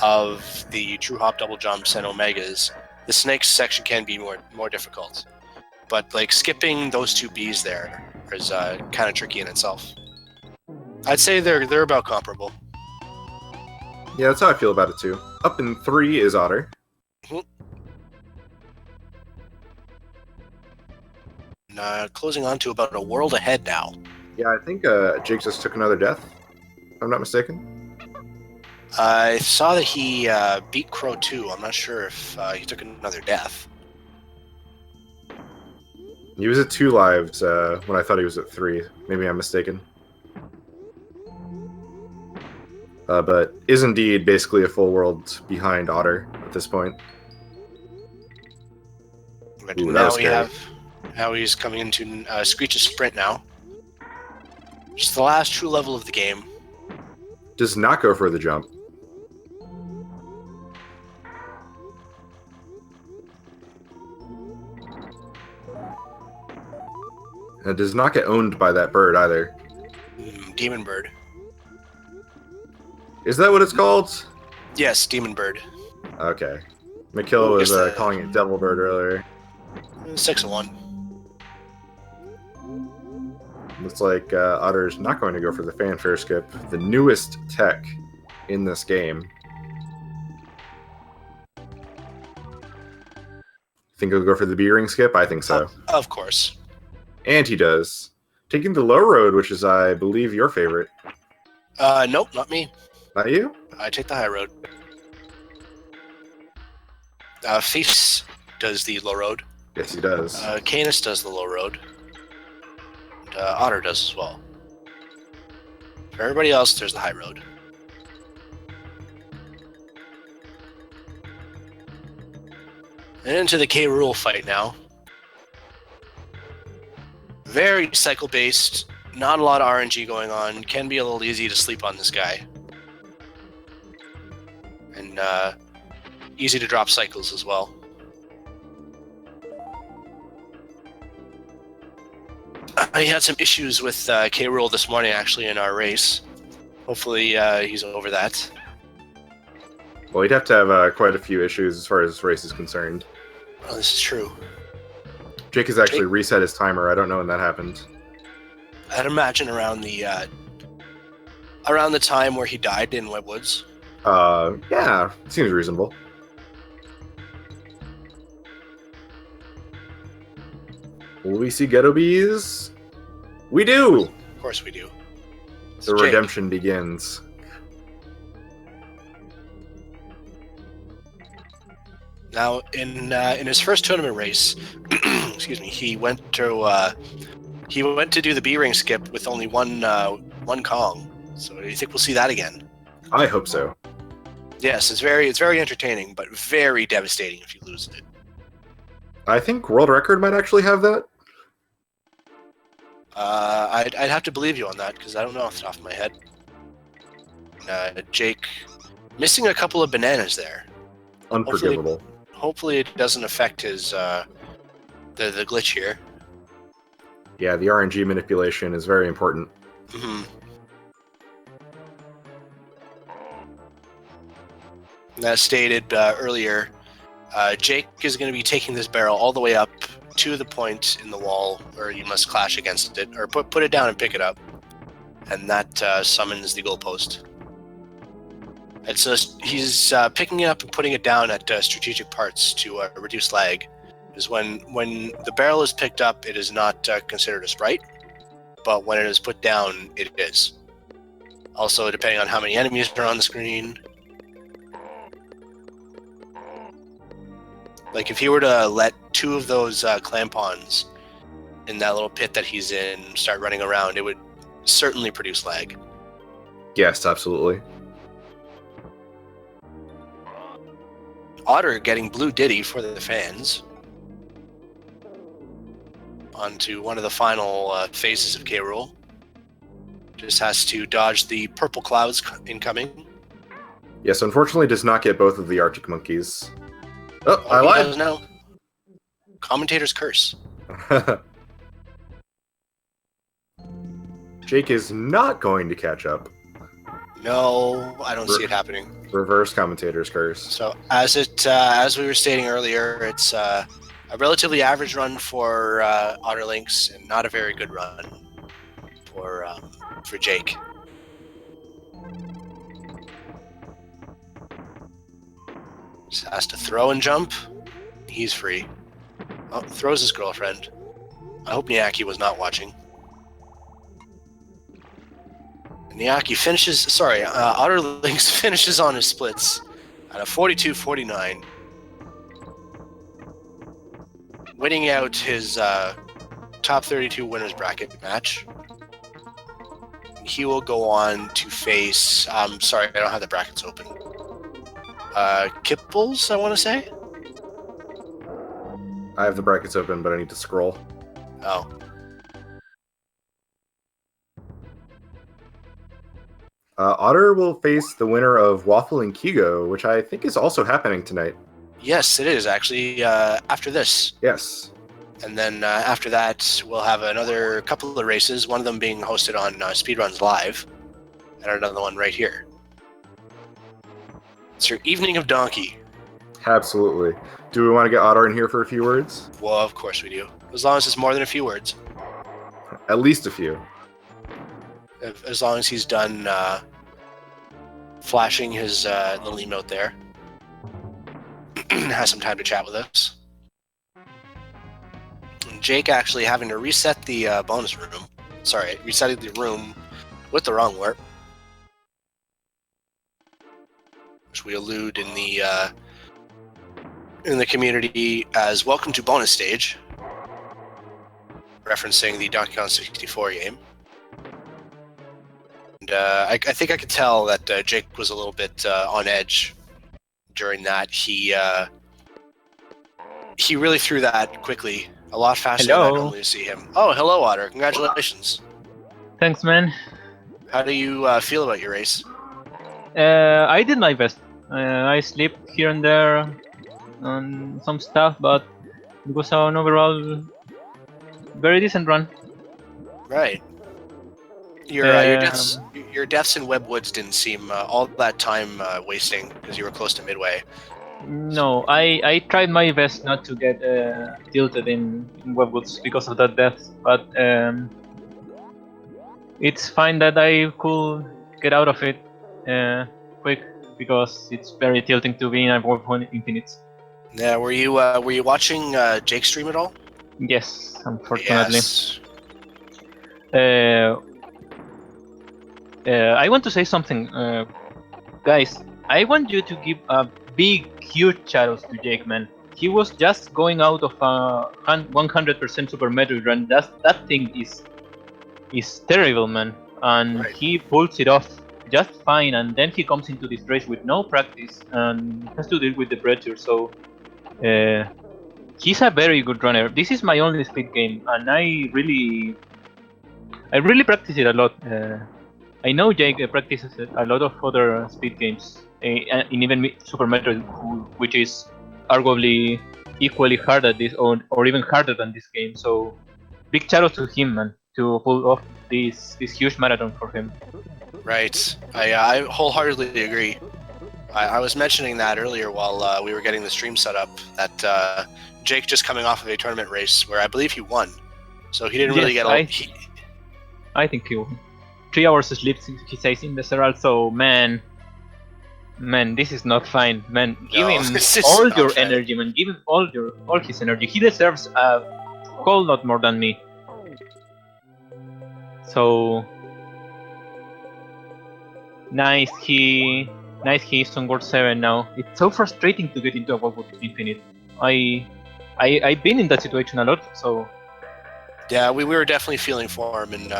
of the true hop double jumps and omegas, the snake section can be more difficult. But like skipping those 2 Bs there is kind of tricky in itself. I'd say they're about comparable. Yeah, that's how I feel about it too. Up in 3 is Otter. Closing on to about a world ahead now. Yeah, I think Jake just took another death, if I'm not mistaken. I saw that he beat Crow 2. I'm not sure if he took another death. He was at 2 lives when I thought he was at 3. Maybe I'm mistaken. But is indeed basically a full world behind Otter at this point. Ooh, now he's coming into Screech's sprint now. Just the last true level of the game. Does not go for the jump. And does not get owned by that bird either. Demon Bird. Is that what it's called? Yes, Demon Bird. Okay. McKill was calling it Devil Bird earlier. 6-1. Looks like Otter's not going to go for the fanfare skip, the newest tech in this game. Think he'll go for the B-ring skip? I think so. Of course. And he does. Taking the low road, which is, I believe, your favorite. Nope, not me. Not you? I take the high road. Feast does the low road. Yes, he does. Canis does the low road. And, Otter does as well. For everybody else, there's the high road. And into the K. Rool fight now. Very cycle-based, not a lot of RNG going on. Can be a little easy to sleep on this guy. And easy to drop cycles as well. I had some issues with K. Rool this morning, actually, in our race. Hopefully he's over that. Well, he'd have to have quite a few issues as far as this race is concerned. Oh, this is true. Jake has actually reset his timer. I don't know when that happened. I'd imagine around the time where he died in Webwoods. Yeah, seems reasonable. Will we see ghetto bees? We do! Of course we do. It's The Jake. redemption begins. Now, in his first tournament race, excuse me, he went to do the B-ring skip with only one Kong. So, do you think we'll see that again? I hope so. Yes, it's very entertaining, but very devastating if you lose it. I think world record might actually have that. I'd have to believe you on that because I don't know off the top of my head. Jake missing a couple of bananas there. Unforgivable. Hopefully it doesn't affect his the glitch here. Yeah, the RNG manipulation is very important. Mm-hmm. As stated earlier, Jake is going to be taking this barrel all the way up to the point in the wall where you must clash against it, or put it down and pick it up, and that summons the goalpost. And so he's picking it up and putting it down at strategic parts to reduce lag. Because when the barrel is picked up, it is not considered a sprite, but when it is put down, it is. Also, depending on how many enemies are on the screen. Like, if he were to let two of those clampons in that little pit that he's in start running around, it would certainly produce lag. Yes, absolutely. Otter getting blue ditty for the fans. Onto one of the final phases of K-Rool. Just has to dodge the purple clouds incoming. Yes, unfortunately does not get both of the Arctic monkeys. Oh, I He lied! does now. Commentator's curse. Jake is not going to catch up. No, I don't see it happening. Reverse commentator's curse. So as we were stating earlier, it's a relatively average run for OtterLinks and not a very good run for Jake. Just has to throw and jump. He's free. Oh, throws his girlfriend. I hope Niaki was not watching. Niaki finishes. Sorry, OtterLinks finishes on his splits at a 42-49, winning out his top 32 winners bracket match. He will go on to face. Sorry, I don't have the brackets open. Kipples, I want to say. I have the brackets open, but I need to scroll. Oh. Otter will face the winner of Waffle and Kigo, which I think is also happening tonight. Yes, it is actually after this. Yes. And then after that, we'll have another couple of races, one of them being hosted on Speedruns Live, and another one right here. It's your Evening of Donkey. Absolutely. Do we want to get Otter in here for a few words? Well, of course we do. As long as it's more than a few words. At least a few. As long as he's done flashing his little emote there. Has some time to chat with us. And Jake actually having to reset the bonus room. Sorry, resetting the room with the wrong warp. Which we allude in the community as welcome to bonus stage. Referencing the Donkey Kong 64 game. And I think I could tell that Jake was a little bit on edge during that. He really threw that quickly, a lot faster than I normally see him. Oh, hello, Otter. Congratulations. Thanks, man. How do you feel about your race? I did my best. I slipped here and there on some stuff, but it was an overall very decent run. Right. Your deaths in Webwoods didn't seem all that time wasting because you were close to midway. No, I tried my best not to get tilted in Webwoods because of that death, but it's fine that I could get out of it quick because it's very tilting to be in a Wolf Infinite. Yeah, were you watching Jake stream at all? Yes, unfortunately. Yes. I want to say something, guys. I want you to give a big, huge shout to Jake, man. He was just going out of a 100% Super Metroid run. That thing is terrible, man, and Right. he pulls it off just fine. And then he comes into this race with no practice and has to deal with the pressure. So he's a very good runner. This is my only speed game, and I really practice it a lot. I know Jake practices a lot of other speed games, in even Super Metroid, which is arguably equally hard at this, or even harder than this game. So, big shout out to him, man, to pull off this huge marathon for him. Right. I wholeheartedly agree. I was mentioning that earlier while we were getting the stream set up, that Jake just coming off of a tournament race where I believe he won. So he didn't really Yes, get I think he won. 3 hours sleep, he says in the Serral, so man, this is not fine, man. Give No, him this is all not your fair. energy, man. Give him all his energy. He deserves a whole lot more than me. So nice, he's on World 7 now. It's so frustrating to get into a World Infinite. I've been in that situation a lot, so Yeah, we were definitely feeling for him and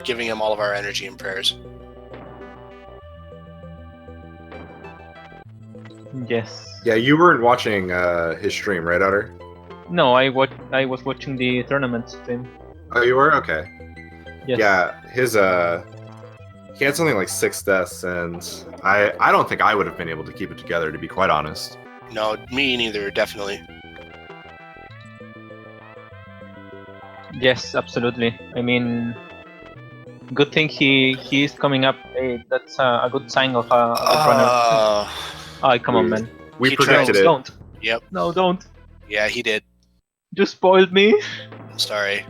giving him all of our energy and prayers. yes. Yeah, you weren't watching his stream, right, Otter? No, I was watching the tournament stream. Oh, you were? Okay. Yes. Yeah, his he had something like 6 deaths, and I don't think I would have been able to keep it together, to be quite honest. No, me neither, definitely. Yes, absolutely. I mean, good thing he is coming up. That's a good sign of a good runner. Oh, come on, man. We He predicted tried. it. Don't. Yep. No, don't. Yeah, he did. You spoiled me. I'm sorry.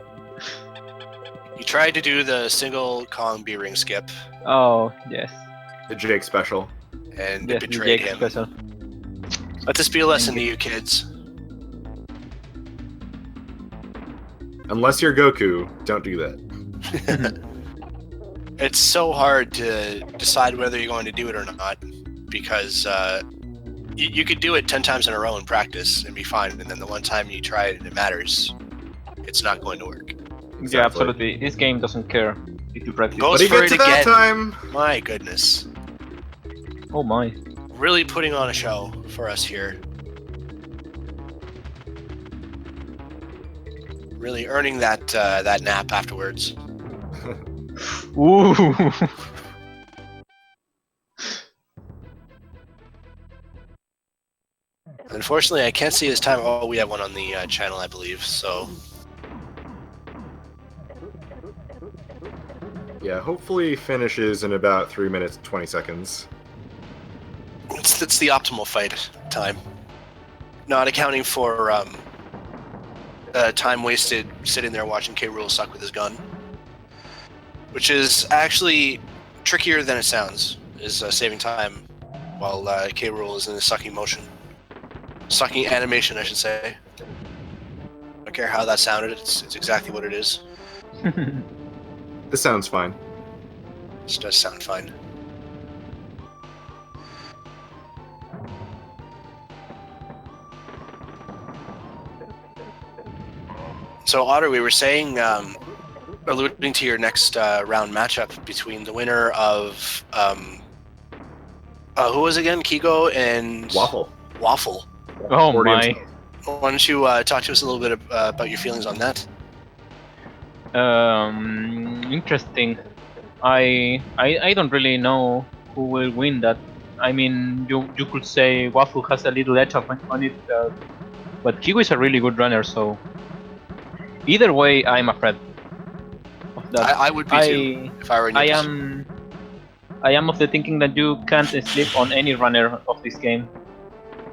He tried to do the single Kong B-ring skip Oh, yes. The Jake special. and Yes, it the betrayed Jake him. special. Let this be a lesson to you kids. Unless you're Goku, don't do that. It's so hard to decide whether you're going to do it or not, because you could do it 10 times in a row in practice and be fine, and then the one time you try it and it matters, it's not going to work. Yeah, absolutely. This game doesn't care if you practice. Goes But he for gets it to that again. time. My goodness. Oh my. Really putting on a show for us here. Really earning that that nap afterwards. Ooh. Unfortunately, I can't see his time. Oh, we have one on the channel, I believe. So Yeah, hopefully finishes in about 3 minutes and 20 seconds. it's the optimal fight time. Not accounting for time wasted sitting there watching K. Rool suck with his gun, which is actually trickier than it sounds. Is saving time while K. Rool is in a sucking motion, sucking animation, I should say. I don't care how that sounded. It's exactly what it is. This sounds fine. This does sound fine. So, Otter, we were saying, alluding to your next round matchup between the winner of, who was it again? Kigo and Waffle. Waffle. Oh Accordion. my. Why don't you talk to us a little bit about your feelings on that? Interesting. I don't really know who will win that. I mean, you could say Waffle has a little edge on it, but Kigo is a really good runner, so either way, I'm afraid of that. I would be too, if I were in your position. I am of the thinking that you can't sleep on any runner of this game.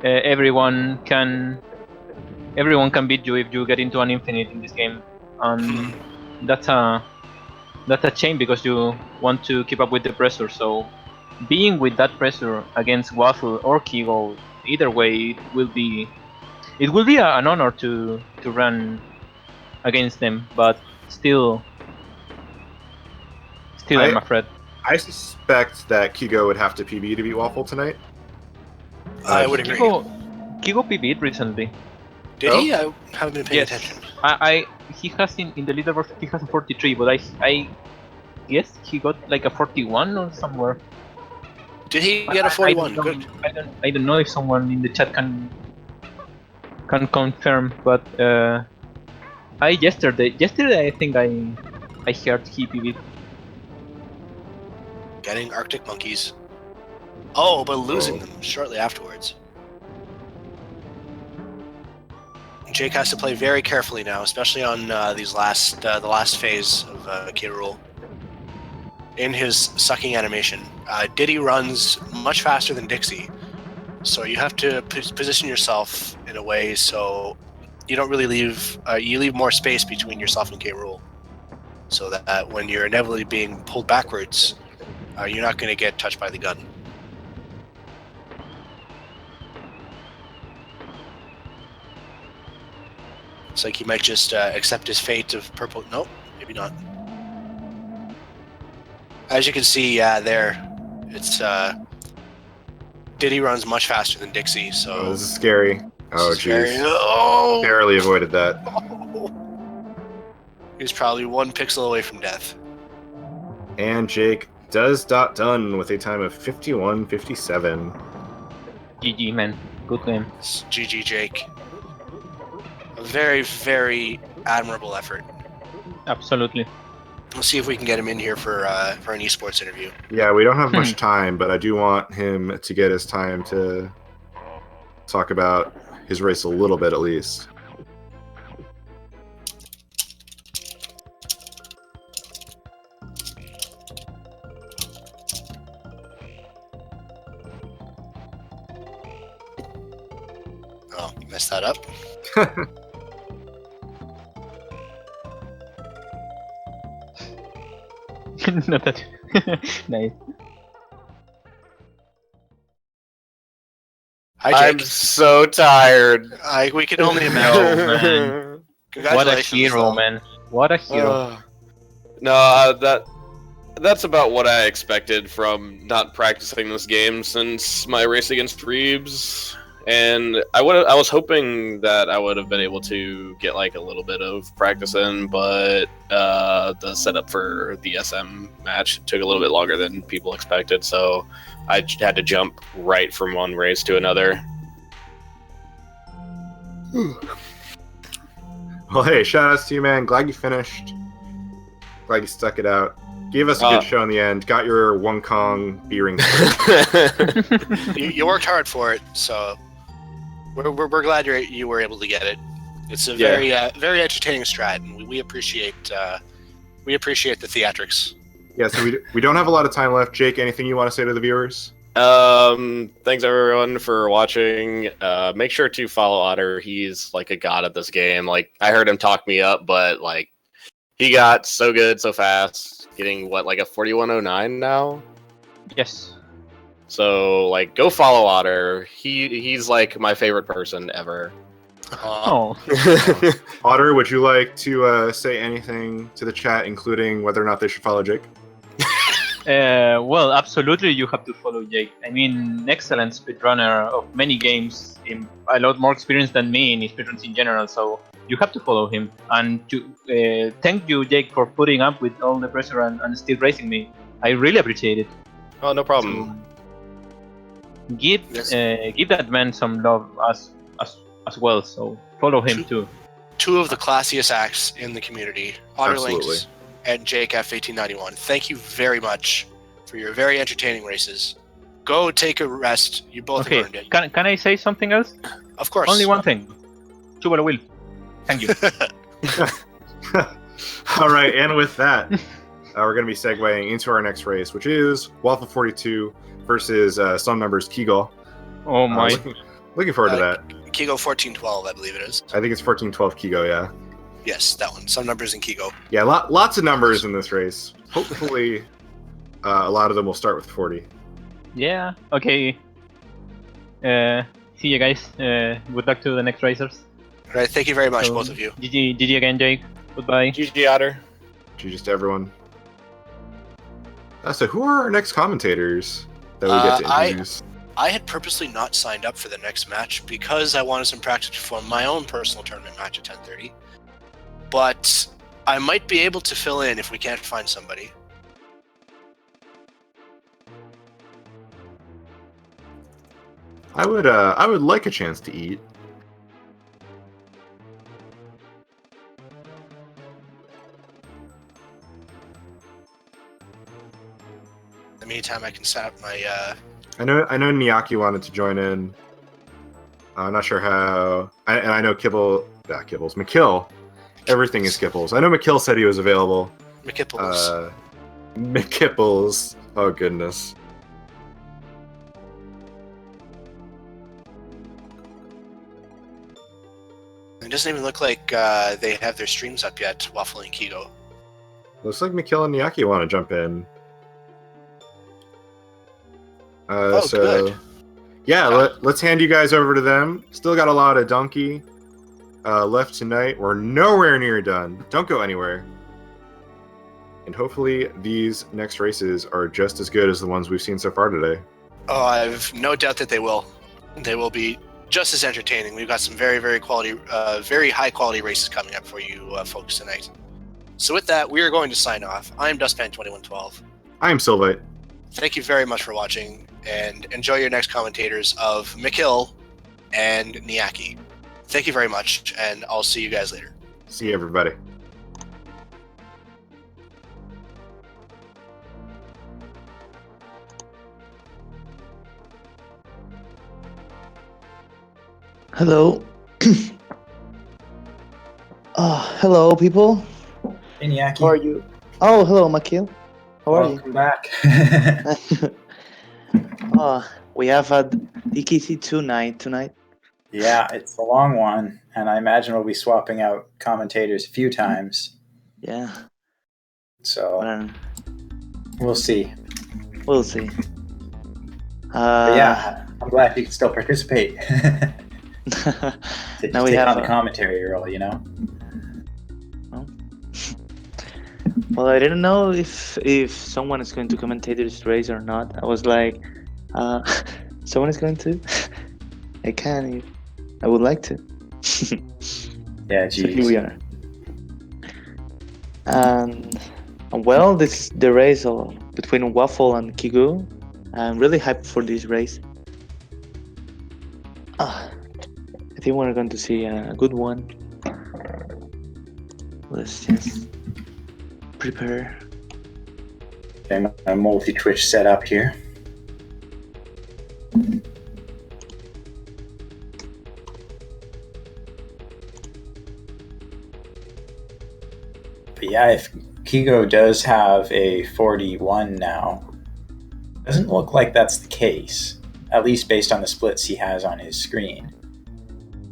Everyone can beat you if you get into an infinite in this game, and that's a that's a shame because you want to keep up with the pressure. So being with that pressure against Waffle or Kigo, either way, it will be an honor to run against them. But still I'm afraid. I suspect that Kigo would have to PB to beat Waffle tonight. I would agree. Kigo PB'd recently. Did he? I haven't been paying attention. He has in the leaderboard he has a 43, but I guess he got like a 41 or somewhere. Did he get a 41? Good. I don't know if someone in the chat can confirm, but yesterday I think I heard he PB'd. Getting Arctic monkeys. Oh, but losing them shortly afterwards. Jake has to play very carefully now, especially on the last phase of K. Rool. In his sucking animation, Diddy runs much faster than Dixie, so you have to position yourself in a way so you don't really leave. You leave more space between yourself and K. Rool, so that when you're inevitably being pulled backwards, you're not going to get touched by the gun. It's like he might just accept his fate of purple. Nope, maybe not. As you can see, there, it's Diddy runs much faster than Dixie. So this is scary. Oh jeez. Oh! Barely avoided that. He was probably one pixel away from death. And Jake does done with a time of 51:57. GG, man. Good game. It's GG, Jake. A very, very admirable effort. Absolutely. We'll see if we can get him in here for an esports interview. Yeah, we don't have much time, but I do want him to get his time to talk about his race a little bit at least. Oh, messed that up. Not that. Nice. Hi, I'm Jake. so tired. We can only imagine. Oh, man. What a Congratulations, hero, though. man. What a hero. No, that's about what I expected from not practicing this game since my race against Reeves. And I was hoping that I would have been able to get like a little bit of practice in, but the setup for the SM match took a little bit longer than people expected, so I had to jump right from one race to another. Well, hey, shout outs to you, man. Glad you finished. Glad you stuck it out. Gave us a good show in the end. Got your One Kong B-ring. You worked hard for it, so we're glad you were able to get it. It's a very entertaining strat, and we appreciate the theatrics. Yeah, so we don't have a lot of time left. Jake, anything you want to say to the viewers? Thanks everyone for watching. Make sure to follow Otter. He's like a god at this game. Like, I heard him talk me up, but like he got so good so fast, getting what, like a 4109 now? Yes. So like go follow Otter. He's like my favorite person ever. Oh. Otter, would you like to say anything to the chat, including whether or not they should follow Jake? Well, absolutely, you have to follow Jake. I mean, excellent speedrunner of many games, a lot more experience than me in speedruns in general, so you have to follow him. And to thank you, Jake, for putting up with all the pressure and still racing me. I really appreciate it. Oh, no problem. Give that man some love as well, so follow him too. Two of the classiest acts in the community, OtterLinks and JakeF1891. Thank you very much for your very entertaining races. Go take a rest. You both have earned it. Can I say something else? Of course. Only one thing. Chubala will. Thank you. All right, and with that, we're going to be segueing into our next race, which is Waffle 42 versus some members Kigo. Oh my. Looking forward to that. Kigo 1412, I believe it is. I think it's 1412 Kigo, yeah. Yes, that one. Some numbers in Kigo. Yeah, lots of numbers in this race. Hopefully, a lot of them will start with 40. Yeah. Okay. See you guys. Good luck to the next racers. All right, thank you very much, So, both of you. GG again, Jake. Goodbye. GG Otter. GG's to everyone. So who are our next commentators that we get to introduce? I had purposely not signed up for the next match because I wanted some practice before my own personal tournament match at 10:30. But I might be able to fill in if we can't find somebody. I would like a chance to eat. In the meantime, I can set up my. I know Miyaki wanted to join in. I'm not sure how. I know Kibbles. McKill. Everything is Kibbles. I know McKill said he was available. McKipples. McKipples. Oh goodness. It doesn't even look like they have their streams up yet, Waffle and Kigo. Looks like McKill and Miyaki want to jump in. Good. Yeah, let's hand you guys over to them. Still got a lot of donkey left tonight. We're nowhere near done. Don't go anywhere. And hopefully these next races are just as good as the ones we've seen so far today. Oh, I've no doubt that they will. They will be just as entertaining. We've got some very, very high quality races coming up for you folks tonight. So with that, we are going to sign off. I'm Dustpan2112. I am Sylvite. Thank you very much for watching, and enjoy your next commentators of McKill and Niaki. Thank you very much, and I'll see you guys later. See you, everybody. Hello. Hello, people. Hey, Niaki. How are you? Oh, hello, Makil. How are Welcome back. you? We have a DKC2 night tonight. Yeah, it's a long one, and I imagine we'll be swapping out commentators a few times. Yeah. So we'll see. We'll see. But yeah, I'm glad you can still participate. Now we take have on the commentary role, you know. Well, I didn't know if someone is going to commentate this race or not. I was like, someone is going to. I can. I would like to. Yeah, So geez. here we are. And well, this is the race between Waffle and Kigu. I'm really hyped for this race. I think we're going to see a good one. Let's just prepare. Okay, my multi-Twitch set up here. But yeah, if Kigo does have a 41 now, doesn't look like that's the case, at least based on the splits he has on his screen.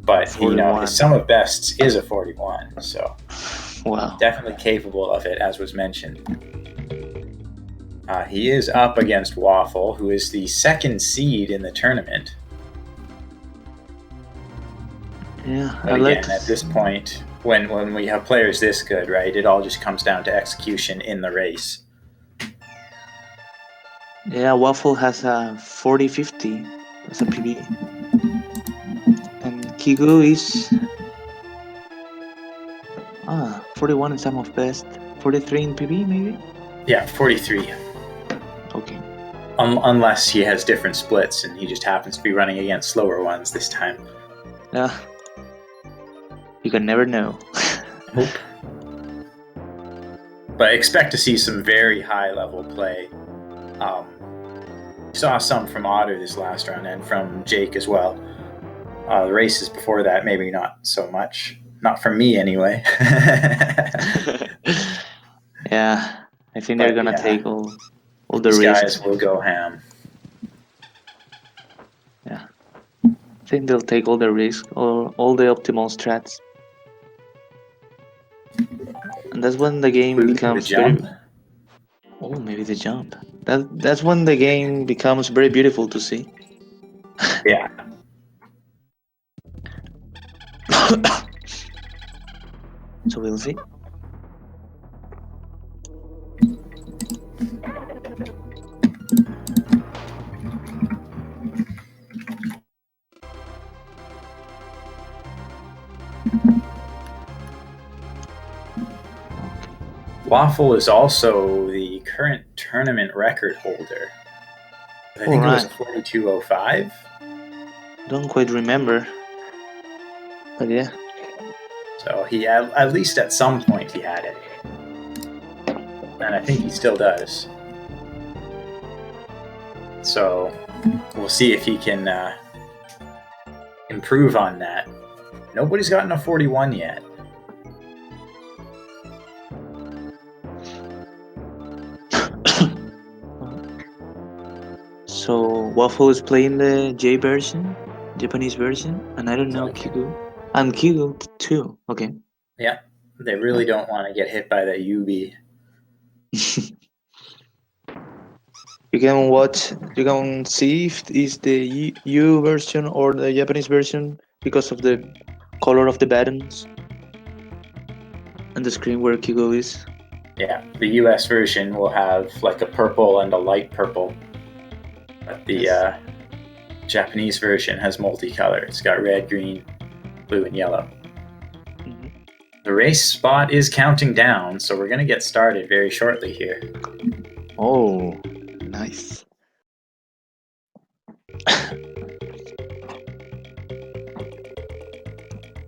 But you know, his sum of bests is a 41, so wow, definitely capable of it, as was mentioned. He is up against Waffle, who is the second seed in the tournament. Yeah, but again, at this point, when we have players this good, right, it all just comes down to execution in the race. Yeah, Waffle has a 40-50 as a PB. And Kigu is 41 in sum of best, 43 in PB maybe? Yeah, 43. Okay. Unless he has different splits and he just happens to be running against slower ones this time. Yeah. You can never know. Nope. But expect to see some very high level play. Saw some from Otter this last round and from Jake as well. The races before that, maybe not so much. Not from me anyway. Yeah, I think they're gonna take all the These risks. guys will go ham. Yeah, I think they'll take all the risks, all the optimal strats. and that's when the game Including becomes the jump. very. Oh, maybe the jump. That's when the game becomes very beautiful to see. Yeah. So we'll see. Waffle is also the current tournament record holder. I think it was a Alright. 42.05. Don't quite remember, but yeah. So he at least at some point he had it, and I think he still does. So we'll see if he can improve on that. Nobody's gotten a 41 yet. So Waffle is playing the J version, Japanese version, and I don't know Kigo. And Kigo too. Okay. Yeah, they really don't want to get hit by the UB. You can watch. You can see if it's the U version or the Japanese version because of the color of the buttons and the screen where Kigo is. Yeah, the US version will have like a purple and a light purple. But the Japanese version has multicolor. It's got red, green, blue, and yellow. Mm-hmm. The race spot is counting down, so we're going to get started very shortly here. Oh, nice.